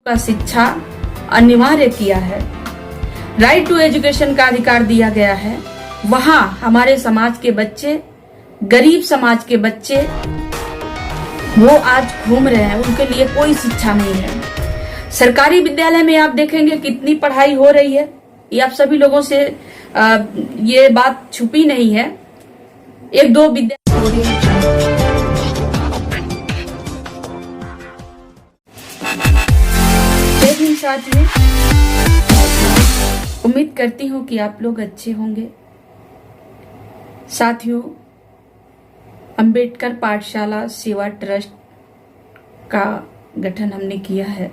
का शिक्षा अनिवार्य किया है, राइट टू एजुकेशन का अधिकार दिया गया है, वहां हमारे समाज के बच्चे, गरीब समाज के बच्चे वो आज घूम रहे हैं, उनके लिए कोई शिक्षा नहीं है। सरकारी विद्यालय में आप देखेंगे कितनी पढ़ाई हो रही है, ये आप सभी लोगों से ये बात छुपी नहीं है। एक दो विद्यालय साथियों, उम्मीद करती हूँ कि आप लोग अच्छे होंगे। साथियों, अंबेडकर पाठशाला सेवा ट्रस्ट का गठन हमने किया है।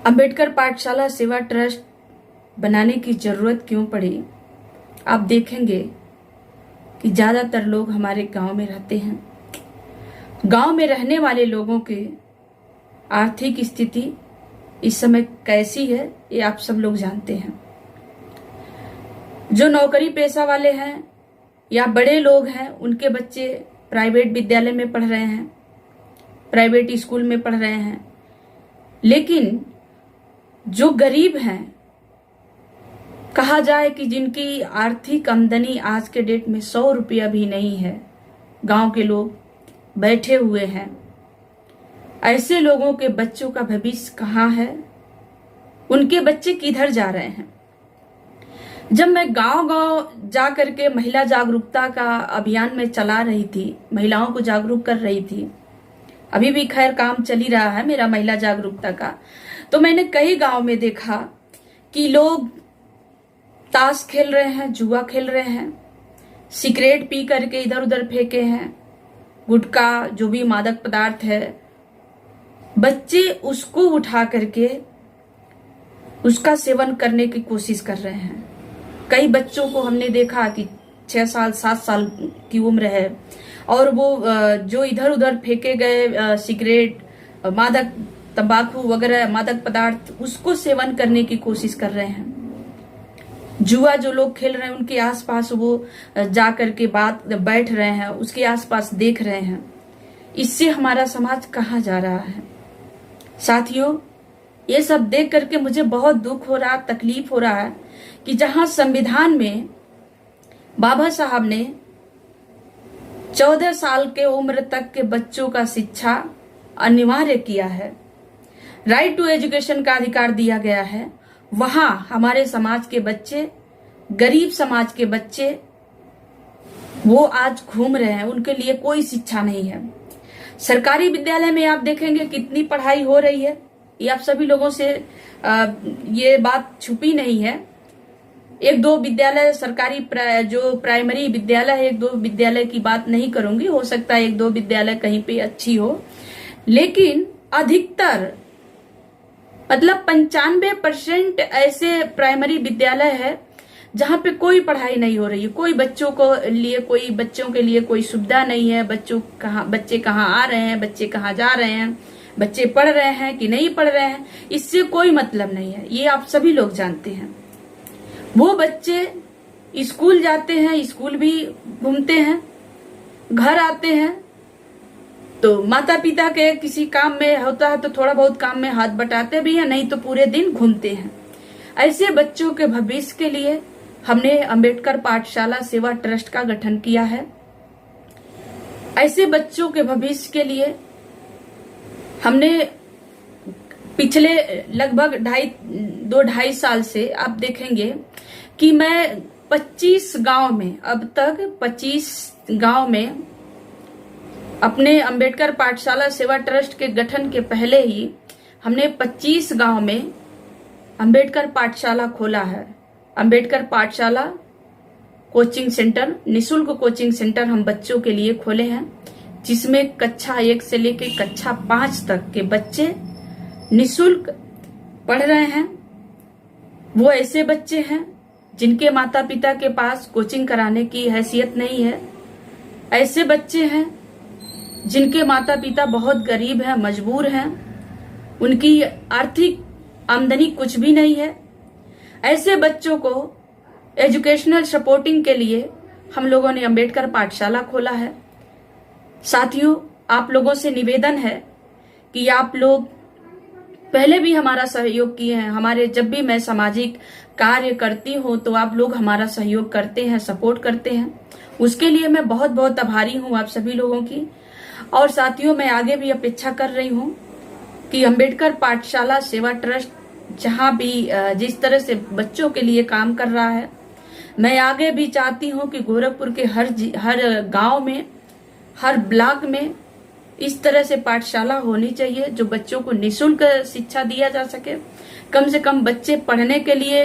अंबेडकर पाठशाला सेवा ट्रस्ट बनाने की जरूरत क्यों पड़ी, आप देखेंगे कि ज्यादातर लोग हमारे गांव में रहते हैं। गांव में रहने वाले लोगों के आर्थिक स्थिति इस समय कैसी है ये आप सब लोग जानते हैं। जो नौकरी पेशा वाले हैं या बड़े लोग हैं, उनके बच्चे प्राइवेट विद्यालय में पढ़ रहे हैं, प्राइवेट स्कूल में पढ़ रहे हैं। लेकिन जो गरीब हैं, कहा जाए कि जिनकी आर्थिक आमदनी आज के डेट में 100 रुपया भी नहीं है, गांव के लोग बैठे हुए हैं। ऐसे लोगों के बच्चों का भविष्य कहाँ है, उनके बच्चे किधर जा रहे हैं। जब मैं गांव-गांव जा करके महिला जागरूकता का अभियान में चला रही थी, महिलाओं को जागरूक कर रही थी, अभी भी खैर काम चल ही रहा है मेरा महिला जागरूकता का, तो मैंने कई गांव में देखा कि लोग ताश खेल रहे हैं, जुआ खेल रहे हैं, सिगरेट पी करके इधर उधर फेंके हैं, गुटखा जो भी मादक पदार्थ है, बच्चे उसको उठा करके उसका सेवन करने की कोशिश कर रहे हैं। कई बच्चों को हमने देखा कि 6 साल 7 साल की उम्र है और वो जो इधर उधर फेंके गए सिगरेट, मादक तंबाकू वगैरह मादक पदार्थ, उसको सेवन करने की कोशिश कर रहे हैं। जुआ जो लोग खेल रहे हैं, उनके आसपास वो जा करके बैठ रहे हैं, उसके आसपास देख रहे हैं। इससे हमारा समाज कहाँ जा रहा है। साथियों, ये सब देख करके मुझे बहुत दुख हो रहा, तकलीफ हो रहा है कि जहां संविधान में बाबा साहब ने 14 साल के उम्र तक के बच्चों का शिक्षा अनिवार्य किया है, राइट टू एजुकेशन का अधिकार दिया गया है, वहां हमारे समाज के बच्चे, गरीब समाज के बच्चे वो आज घूम रहे हैं, उनके लिए कोई शिक्षा नहीं है। सरकारी विद्यालय में आप देखेंगे कितनी पढ़ाई हो रही है, ये आप सभी लोगों से ये बात छुपी नहीं है। एक दो विद्यालय सरकारी जो प्राइमरी विद्यालय है, एक दो विद्यालय की बात नहीं करूंगी, हो सकता है एक दो विद्यालय कहीं पे अच्छी हो, लेकिन अधिकतर मतलब 95% ऐसे प्राइमरी विद्यालय है जहां पे कोई पढ़ाई नहीं हो रही है, कोई बच्चों के लिए कोई सुविधा नहीं है। बच्चे कहाँ आ रहे हैं, बच्चे कहाँ जा रहे हैं, बच्चे पढ़ रहे हैं कि नहीं पढ़ रहे हैं, इससे कोई मतलब नहीं है, ये आप सभी लोग जानते हैं। वो बच्चे स्कूल जाते हैं, स्कूल भी घूमते हैं, घर आते हैं तो माता पिता के किसी काम में होता है तो थोड़ा बहुत काम में हाथ बटाते भी हैं, नहीं तो पूरे दिन घूमते हैं। ऐसे बच्चों के भविष्य के लिए हमने अंबेडकर पाठशाला सेवा ट्रस्ट का गठन किया है। ऐसे बच्चों के भविष्य के लिए हमने पिछले लगभग 2-2.5 साल से आप देखेंगे कि मैं 25 गांव में, अब तक 25 गांव में अपने अंबेडकर पाठशाला सेवा ट्रस्ट के गठन के पहले ही हमने 25 गांव में अंबेडकर पाठशाला खोला है। अंबेडकर पाठशाला कोचिंग सेंटर, निशुल्क कोचिंग सेंटर हम बच्चों के लिए खोले हैं, जिसमें कक्षा 1 से लेकर कक्षा 5 तक के बच्चे निशुल्क पढ़ रहे हैं। वो ऐसे बच्चे हैं जिनके माता पिता के पास कोचिंग कराने की हैसियत नहीं है, ऐसे बच्चे हैं जिनके माता पिता बहुत गरीब हैं, मजबूर हैं, उनकी आर्थिक आमदनी कुछ भी नहीं है। ऐसे बच्चों को एजुकेशनल सपोर्टिंग के लिए हम लोगों ने अंबेडकर पाठशाला खोला है। साथियों, आप लोगों से निवेदन है कि आप लोग पहले भी हमारा सहयोग किए हैं। हमारे जब भी मैं सामाजिक कार्य करती हूँ तो आप लोग हमारा सहयोग करते हैं, सपोर्ट करते हैं, उसके लिए मैं बहुत बहुत आभारी हूँ आप सभी लोगों की। और साथियों, मैं आगे भी अपेक्षा कर रही हूँ कि अंबेडकर पाठशाला सेवा ट्रस्ट जहाँ भी जिस तरह से बच्चों के लिए काम कर रहा है, मैं आगे भी चाहती हूँ कि गोरखपुर के हर गांव में, हर ब्लॉक में इस तरह से पाठशाला होनी चाहिए जो बच्चों को निःशुल्क शिक्षा दिया जा सके। कम से कम बच्चे पढ़ने के लिए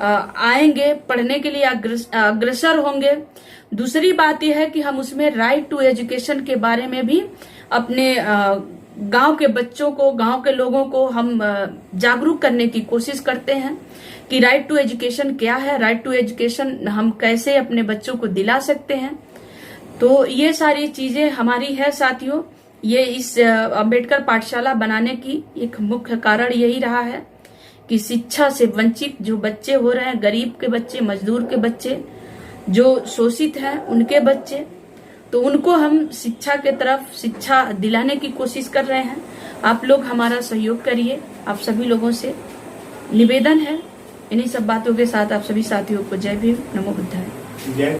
आएंगे, पढ़ने के लिए अग्रसर होंगे। दूसरी बात यह है कि हम उसमें राइट टू एजुकेशन के बारे में भी अपने गांव के बच्चों को, गांव के लोगों को हम जागरूक करने की कोशिश करते हैं कि राइट टू एजुकेशन क्या है, राइट टू एजुकेशन हम कैसे अपने बच्चों को दिला सकते हैं। तो ये सारी चीजें हमारी है साथियों। ये इस अंबेडकर पाठशाला बनाने की एक मुख्य कारण यही रहा है कि शिक्षा से वंचित जो बच्चे हो रहे हैं, गरीब के बच्चे, मजदूर के बच्चे, जो शोषित हैं उनके बच्चे, तो उनको हम शिक्षा के तरफ शिक्षा दिलाने की कोशिश कर रहे हैं। आप लोग हमारा सहयोग करिए, आप सभी लोगों से निवेदन है। इन्हीं सब बातों के साथ आप सभी साथियों को जय भीम, नमो बुद्धाय।